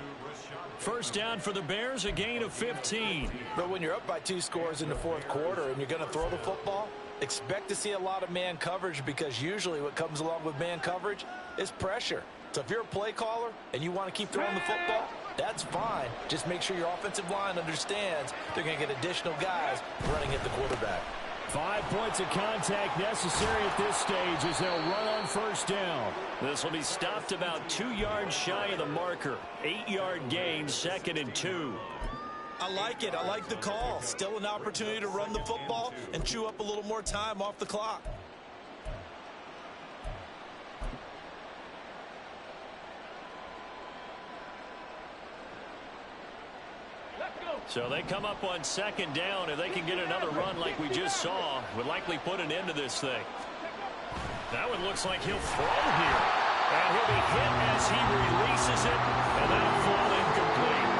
1st down for the Bears, a gain of 15. But when you're up by 2 scores in the 4th quarter and you're going to throw the football, expect to see a lot of man coverage because usually what comes along with man coverage is pressure. So if you're a play caller and you want to keep throwing the football, that's fine. Just make sure your offensive line understands they're going to get additional guys running at the quarterback. 5 points of contact necessary at this stage as they'll run on 1st down. This will be stopped about 2 yards shy of the marker. 8-yard gain, 2nd and 2. I like it. I like the call. Still an opportunity to run the football and chew up a little more time off the clock. So they come up on 2nd down. If they can get another run like we just saw, would likely put an end to this thing. That one looks like he'll throw here. And he'll be hit as he releases it, and that'll fall incomplete.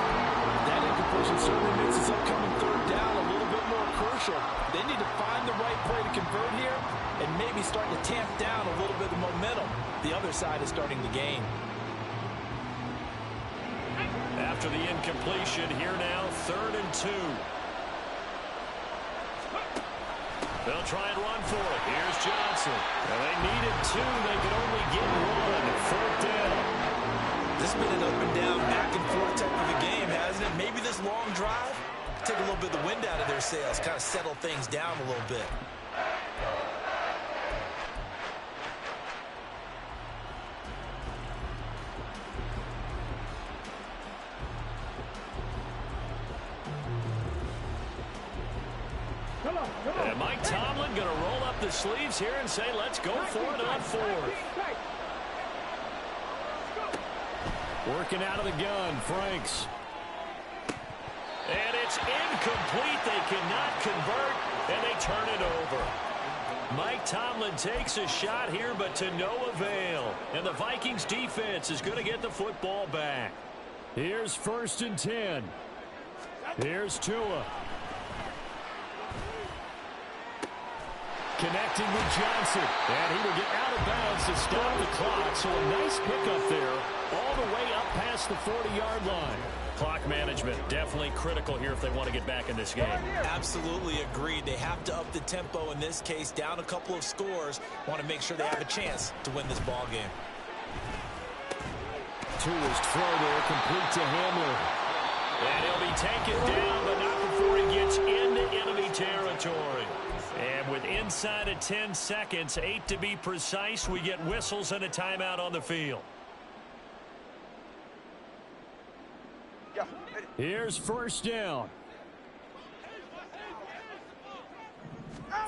That incompletion certainly makes this upcoming 3rd down a little bit more crucial. They need to find the right play to convert here and maybe start to tamp down a little bit of momentum. The other side is starting to gain. After the incompletion, here now, 3rd and 2. They'll try and run for it. Here's Johnson. And they needed 2. They could only get 1. 4th down. This has been an up and down, back and forth type of a game, hasn't it? Maybe this long drive take a little bit of the wind out of their sails, kind of settle things down a little bit. And Mike Tomlin going to roll up the sleeves here and say, let's go for it on 4th. Working out of the gun, Franks. And it's incomplete. They cannot convert, and they turn it over. Mike Tomlin takes a shot here, but to no avail. And the Vikings defense is going to get the football back. Here's 1st and 10. Here's Tua. connecting with Johnson. And he will get out of bounds to stop the clock. So a nice pickup there all the way up past the 40-yard line. Clock management definitely critical here if they want to get back in this game. Absolutely agreed. They have to up the tempo in this case, down a couple of scores. Want to make sure they have a chance to win this ball game. Tua's throw there, complete to Hamler. And he'll be taken down, but not before he gets into enemy territory. And with inside of 10 seconds, 8 to be precise, we get whistles and a timeout on the field. Here's first down.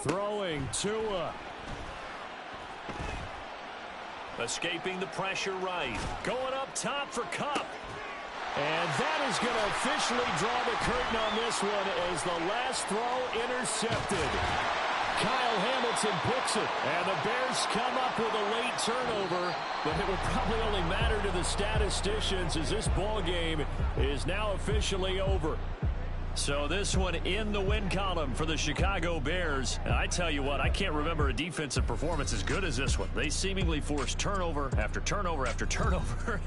Throwing Tua. Escaping the pressure right. Going up top for Kupp. And that is going to officially draw the curtain on this one as the last throw intercepted. Kyle Hamilton picks it, and the Bears come up with a late turnover, but it will probably only matter to the statisticians as this ball game is now officially over. So this one in the win column for the Chicago Bears. And I tell you what, I can't remember a defensive performance as good as this one. They seemingly forced turnover after turnover after turnover.